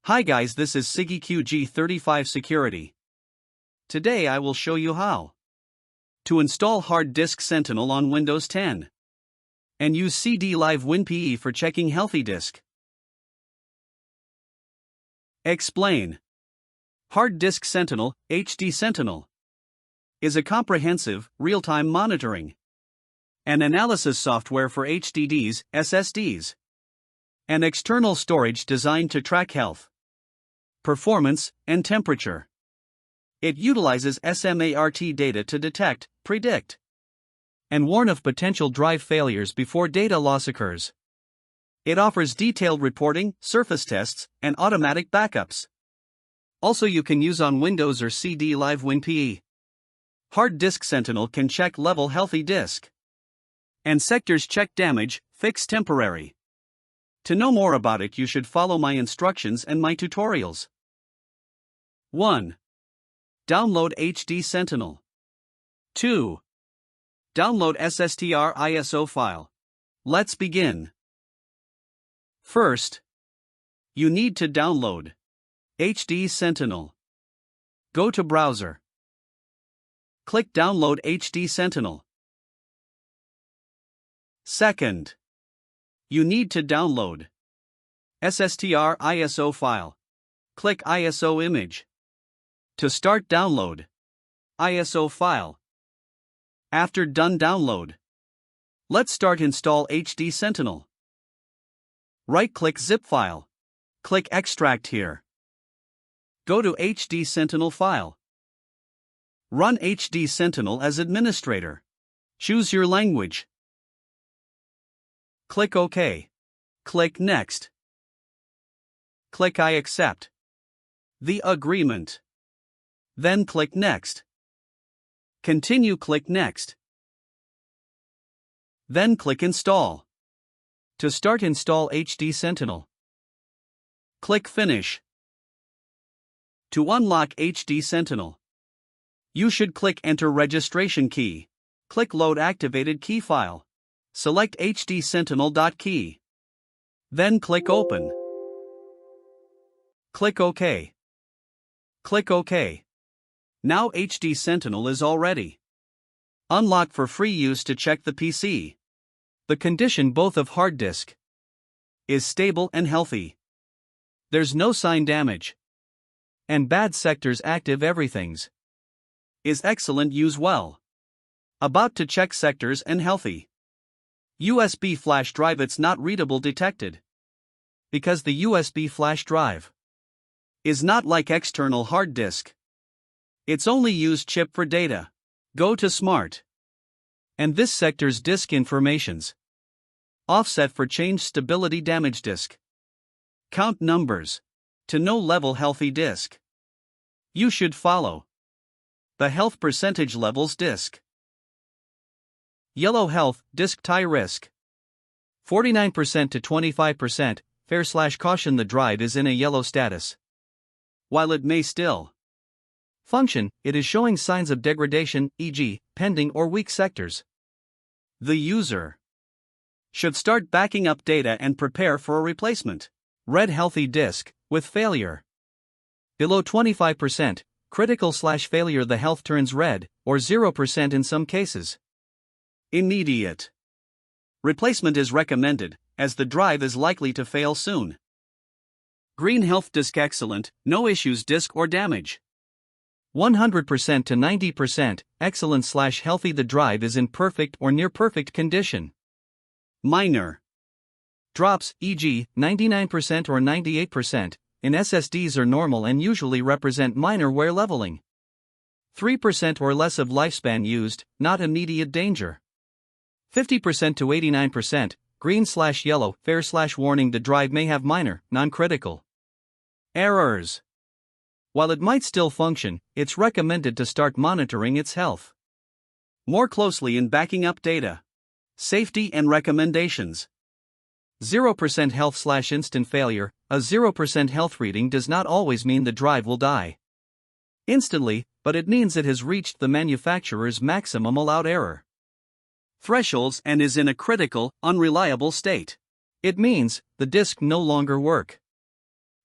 Hi guys, this is Sergei QG35 Security. Today I will show you how to install Hard Disk Sentinel on Windows 10 and use CD Live WinPE for checking healthy disk. Explain. Hard Disk Sentinel, HDSentinel, is a comprehensive, real-time monitoring and analysis software for HDDs, SSDs, and external storage designed to track health, performance, and temperature. It utilizes S.M.A.R.T. data to detect, predict, and warn of potential drive failures before data loss occurs. It offers detailed reporting, surface tests, and automatic backups. Also, you can use on Windows or CD Live WinPE. Hard Disk Sentinel can check level healthy disk and sectors check damage, fix temporary. To know more about it, you should follow my instructions and my tutorials. 1. Download HDSentinel. 2. Download S.S.T.R. ISO file. Let's begin. First, you need to download HDSentinel. Go to Browser. Click Download HDSentinel. Second, you need to download SSTR ISO file. Click ISO image. To start download ISO file. After done download, let's start install HDSentinel. Right-click zip file. Click extract here. Go to HDSentinel file. Run HDSentinel as administrator. Choose your language. Click OK. Click Next. Click I accept the agreement. Then click Next. Continue, click Next. Then click Install. To start, install HDSentinel. Click Finish. To unlock HDSentinel, you should click Enter Registration Key. Click Load Activated Key File. Select HDSentinel.key. Then click Open. Click OK. Click OK. Now HDSentinel is all ready. Unlock for free use to check the PC. The condition both of hard disk is stable and healthy. There's no sign damage. And bad sectors active, everything's is excellent, use well. About to check sectors and healthy. USB flash drive, it's not readable detected. Because the USB flash drive is not like external hard disk. It's only used chip for data. Go to S.M.A.R.T. And this sector's disk informations. Offset for change stability damage disk. Count numbers. To know level healthy disk. You should follow the health percentage levels disk. Yellow health, disk tie risk. 49% to 25%, fair/caution, the drive is in a yellow status. While it may still function, it is showing signs of degradation, e.g., pending or weak sectors. The user should start backing up data and prepare for a replacement. Red healthy disk, with failure below 25%, critical/failure, the health turns red, or 0% in some cases. Immediate replacement is recommended, as the drive is likely to fail soon. Green health disk, excellent, no issues disk or damage. 100% to 90%, excellent/healthy, the drive is in perfect or near perfect condition. Minor drops, e.g., 99% or 98%, in SSDs are normal and usually represent minor wear leveling. 3% or less of lifespan used, not immediate danger. 50% to 89%, green/yellow, fair/warning, the drive may have minor, non-critical errors. While it might still function, it's recommended to start monitoring its health more closely in backing up data. Safety and recommendations. 0% health/instant failure. A 0% health reading does not always mean the drive will die instantly, but it means it has reached the manufacturer's maximum allowed error thresholds and is in a critical, unreliable state. It means the disk no longer work.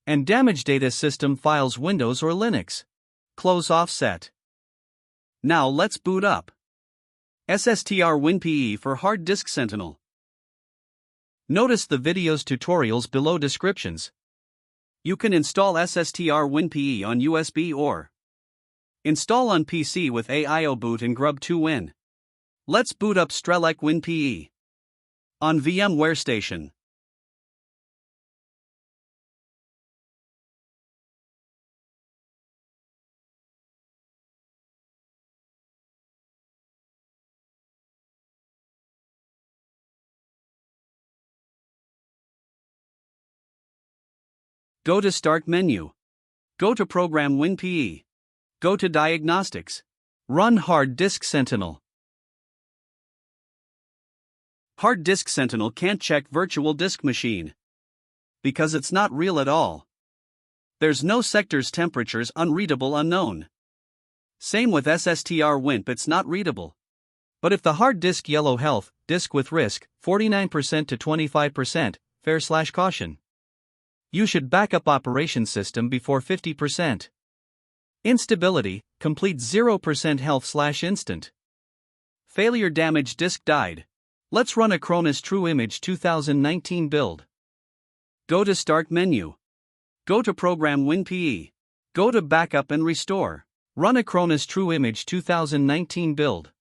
and damage data system files Windows or Linux. Close offset. Now let's boot up. S.S.T.R. WinPE for Hard Disk Sentinel. Notice the video's tutorials below descriptions. You can install SSTR WinPE on USB or install on PC with AIO boot and grub2win. Let's boot up Strelec WinPE on VMware Station. Go to Start menu. Go to Program WinPE. Go to Diagnostics. Run Hard Disk Sentinel. Hard Disk Sentinel can't check virtual disk machine because it's not real at all. There's no sectors, temperatures, unreadable, unknown. Same with SSTR WinPE, it's not readable. But if the hard disk yellow health, disk with risk, 49% to 25%, fair/caution. You should back up operation system before 50%. Instability, complete 0% health/instant. Failure, damage, disk died. Let's run Acronis True Image 2019 build. Go to Start menu. Go to Program WinPE. Go to Backup and Restore. Run Acronis True Image 2019 build.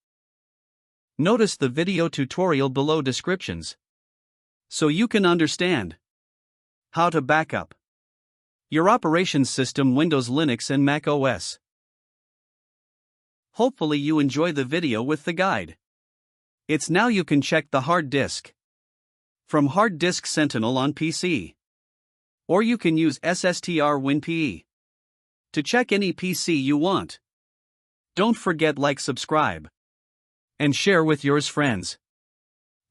Notice the video tutorial below descriptions so you can understand how to backup your operations system Windows, Linux and Mac OS. Hopefully you enjoy the video with the guide. It's now you can check the hard disk from Hard Disk Sentinel on PC. Or you can use SSTR WinPE to check any PC you want. Don't forget like, subscribe, and share with yours friends.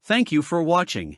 Thank you for watching.